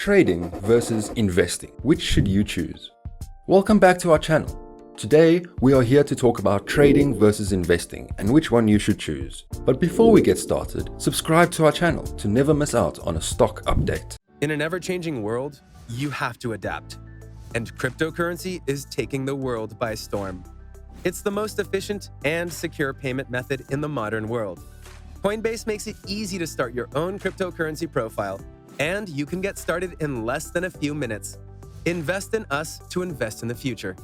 Trading versus investing. Which should you choose? Welcome back to our channel. Today, we are here to talk about trading versus investing and which one you should choose. But before we get started, subscribe to our channel to never miss out on a stock update. In an ever-changing world, you have to adapt. And cryptocurrency is taking the world by storm. It's the most efficient and secure payment method in the modern world. Coinbase makes it easy to start your own cryptocurrency profile, and you can get started in less than a few minutes. Invest in us to invest in the future.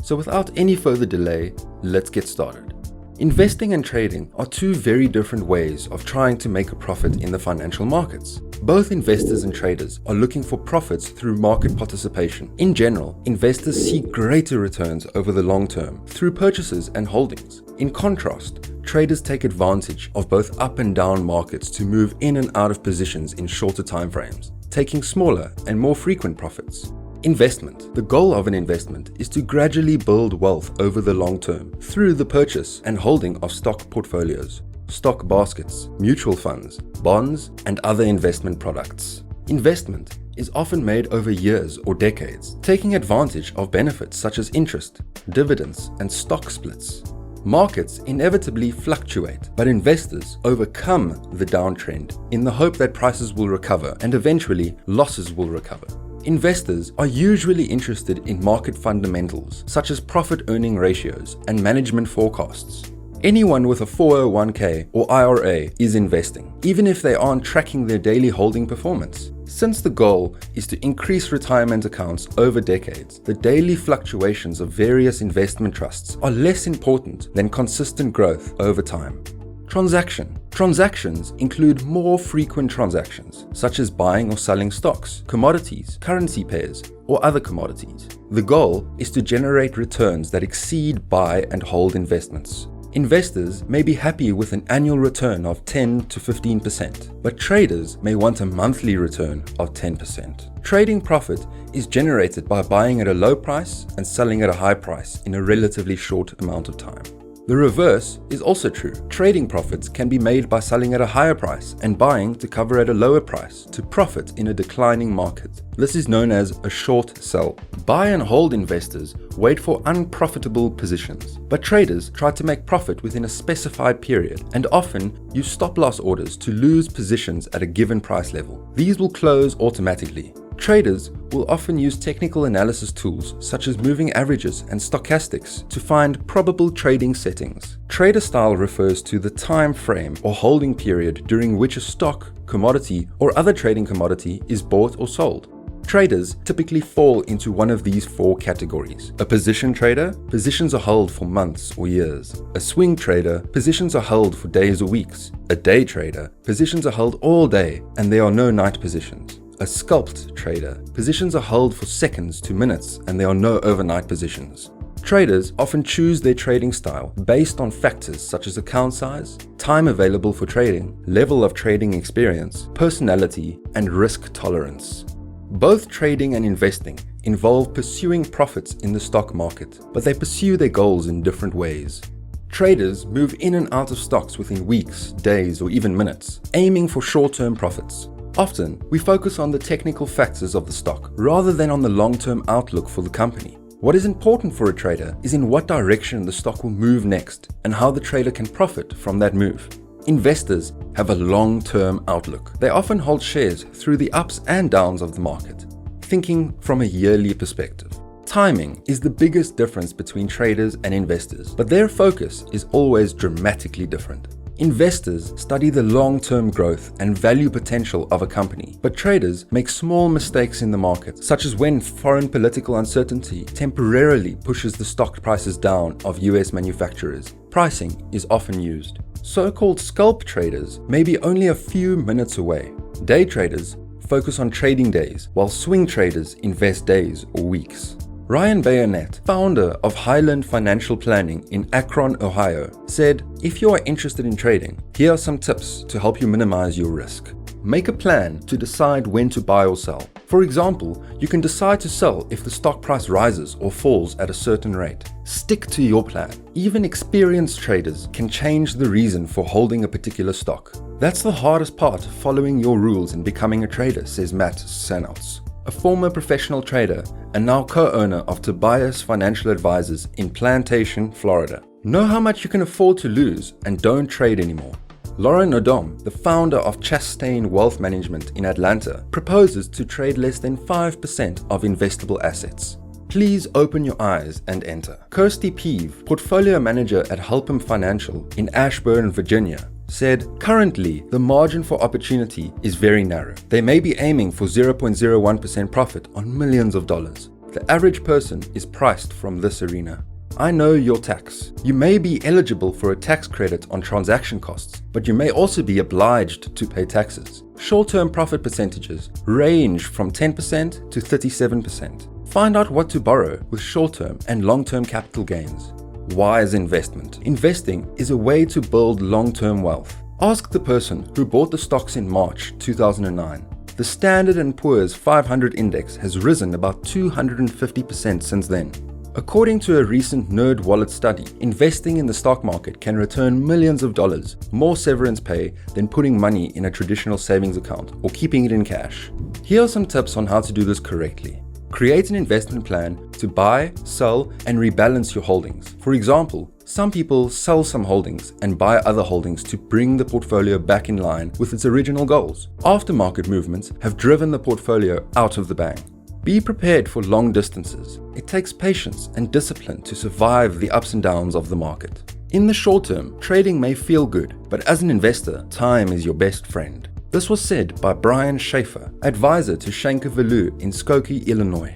So without any further delay, let's get started. Investing and trading are two very different ways of trying to make a profit in the financial markets. Both investors and traders are looking for profits through market participation. In general, investors seek greater returns over the long term through purchases and holdings. In contrast, traders take advantage of both up and down markets to move in and out of positions in shorter timeframes, taking smaller and more frequent profits. Investment. The goal of an investment is to gradually build wealth over the long term through the purchase and holding of stock portfolios, stock baskets, mutual funds, bonds, and other investment products. Investment is often made over years or decades, taking advantage of benefits such as interest, dividends, and stock splits. Markets inevitably fluctuate, but investors overcome the downtrend in the hope that prices will recover and eventually losses will recover. Investors are usually interested in market fundamentals such as profit-earning ratios and management forecasts. Anyone with a 401k or IRA is investing, even if they aren't tracking their daily holding performance. Since the goal is to increase retirement accounts over decades, the daily fluctuations of various investment trusts are less important than consistent growth over time. Transactions include more frequent transactions, such as buying or selling stocks, commodities, currency pairs, or other commodities. The goal is to generate returns that exceed buy and hold investments. Investors may be happy with an annual return of 10 to 15%, but traders may want a monthly return of 10%. Trading profit is generated by buying at a low price and selling at a high price in a relatively short amount of time. The reverse is also true. Trading profits can be made by selling at a higher price and buying to cover at a lower price to profit in a declining market. This is known as a short sell. Buy and hold investors wait for unprofitable positions, but traders try to make profit within a specified period and often use stop-loss orders to lose positions at a given price level. These will close automatically. Traders will often use technical analysis tools such as moving averages and stochastics to find probable trading settings. Trader style refers to the time frame or holding period during which a stock, commodity, or other trading commodity is bought or sold. Traders typically fall into one of these four categories. A position trader, positions are held for months or years. A swing trader, positions are held for days or weeks. A day trader, positions are held all day and there are no night positions. A scalped trader, positions are held for seconds to minutes and there are no overnight positions. Traders often choose their trading style based on factors such as account size, time available for trading, level of trading experience, personality, and risk tolerance. Both trading and investing involve pursuing profits in the stock market, but they pursue their goals in different ways. Traders move in and out of stocks within weeks, days, or even minutes, aiming for short-term profits. Often, we focus on the technical factors of the stock rather than on the long-term outlook for the company. What is important for a trader is in what direction the stock will move next and how the trader can profit from that move. Investors have a long-term outlook. They often hold shares through the ups and downs of the market, thinking from a yearly perspective. Timing is the biggest difference between traders and investors, but their focus is always dramatically different. Investors study the long-term growth and value potential of a company, but traders make small mistakes in the market, such as when foreign political uncertainty temporarily pushes the stock prices down of US manufacturers. Pricing is often used. So-called scalp traders may be only a few minutes away. Day traders focus on trading days, while swing traders invest days or weeks. Ryan Bayonet, founder of Highland Financial Planning in Akron, Ohio, said, "If you are interested in trading, here are some tips to help you minimize your risk. Make a plan to decide when to buy or sell. For example, you can decide to sell if the stock price rises or falls at a certain rate. Stick to your plan. Even experienced traders can change the reason for holding a particular stock. That's the hardest part of following your rules and becoming a trader, says Matt Sanouts, a former professional trader and now co-owner of Tobias Financial Advisors in Plantation, Florida. Know how much you can afford to lose and don't trade anymore. Lauren Odom, the founder of Chastain Wealth Management in Atlanta, proposes to trade less than 5% of investable assets. Please open your eyes and enter. Kirsty Peeve, portfolio manager at Halpam Financial in Ashburn, Virginia, said, currently, the margin for opportunity is very narrow. They may be aiming for 0.01% profit on millions of dollars. The average person is priced from this arena. I know your tax. You may be eligible for a tax credit on transaction costs, but you may also be obliged to pay taxes. Short-term profit percentages range from 10% to 37%. Find out what to borrow with short-term and long-term capital gains. Wise investment. Investing is a way to build long-term wealth. Ask the person who bought the stocks in March 2009. The Standard & Poor's 500 index has risen about 250% since then. According to a recent NerdWallet study, investing in the stock market can return millions of dollars, more severance pay than putting money in a traditional savings account or keeping it in cash. Here are some tips on how to do this correctly. Create an investment plan to buy, sell, and rebalance your holdings. For example, some people sell some holdings and buy other holdings to bring the portfolio back in line with its original goals. Aftermarket movements have driven the portfolio out of the bank. Be prepared for long distances. It takes patience and discipline to survive the ups and downs of the market. In the short term, trading may feel good, but as an investor, time is your best friend. This was said by Brian Schaefer, advisor to Shanker Value in Skokie, Illinois.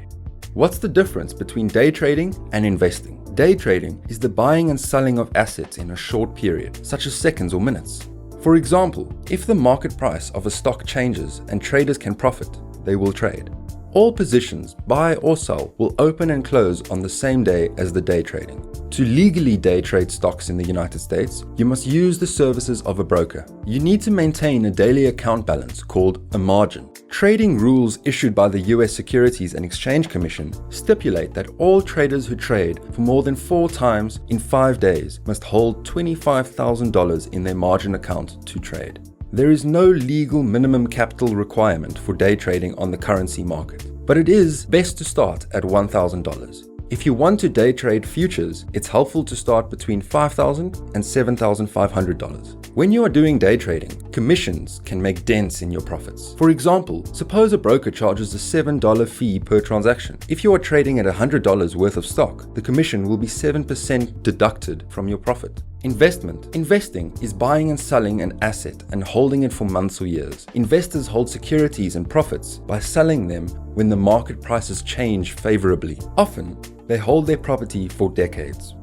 What's the difference between day trading and investing? Day trading is the buying and selling of assets in a short period, such as seconds or minutes. For example, if the market price of a stock changes and traders can profit, they will trade. All positions, buy or sell, will open and close on the same day as the day trading. To legally day trade stocks in the United States, you must use the services of a broker. You need to maintain a daily account balance called a margin. Trading rules issued by the US Securities and Exchange Commission stipulate that all traders who trade for more than 4 times in 5 days must hold $25,000 in their margin account to trade. There is no legal minimum capital requirement for day trading on the currency market, but it is best to start at $1,000. If you want to day trade futures, it's helpful to start between $5,000 and $7,500. When you are doing day trading, commissions can make dents in your profits. For example, suppose a broker charges a $7 fee per transaction. If you are trading at $100 worth of stock, the commission will be 7% deducted from your profit. Investing is buying and selling an asset and holding it for months or years. Investors hold securities and profits by selling them when the market prices change favorably. Often, they hold their property for decades.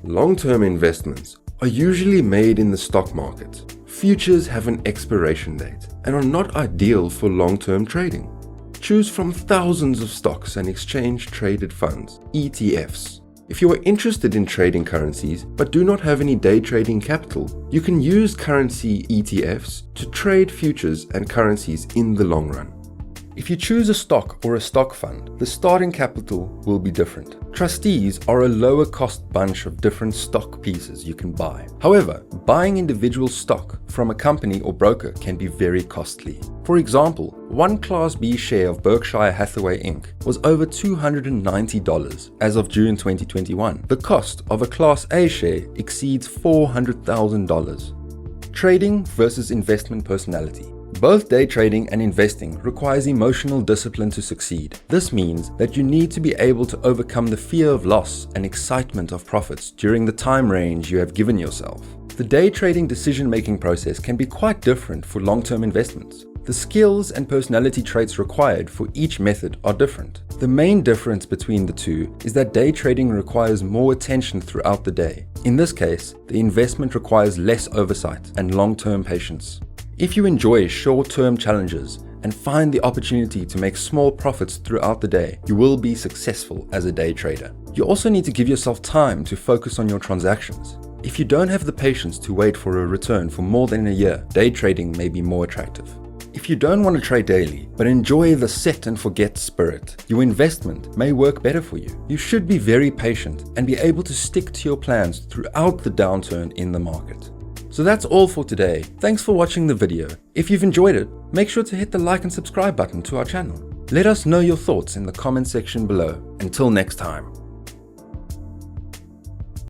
Long-term investments are usually made in the stock market. Futures have an expiration date and are not ideal for long-term trading. Choose from thousands of stocks and exchange-traded funds, ETFs. If you are interested in trading currencies but do not have any day trading capital, you can use currency ETFs to trade futures and currencies in the long run. If you choose a stock or a stock fund, the starting capital will be different. Trustees are a lower cost bunch of different stock pieces you can buy. However, buying individual stock from a company or broker can be very costly. For example, one Class B share of Berkshire Hathaway Inc. was over $290 as of June 2021. The cost of a Class A share exceeds $400,000. Trading versus investment personality. Both day trading and investing requires emotional discipline to succeed. This means that you need to be able to overcome the fear of loss and excitement of profits during the time range you have given yourself. The day trading decision-making process can be quite different for long-term investments. The skills and personality traits required for each method are different. The main difference between the two is that day trading requires more attention throughout the day. In this case, the investment requires less oversight and long-term patience. If you enjoy short-term challenges and find the opportunity to make small profits throughout the day, you will be successful as a day trader. You also need to give yourself time to focus on your transactions. If you don't have the patience to wait for a return for more than a year, day trading may be more attractive. If you don't want to trade daily, but enjoy the set and forget spirit, your investment may work better for you. You should be very patient and be able to stick to your plans throughout the downturn in the market. So that's all for today. Thanks for watching the video. If you've enjoyed it, make sure to hit the like and subscribe button to our channel. Let us know your thoughts in the comment section below. Until next time.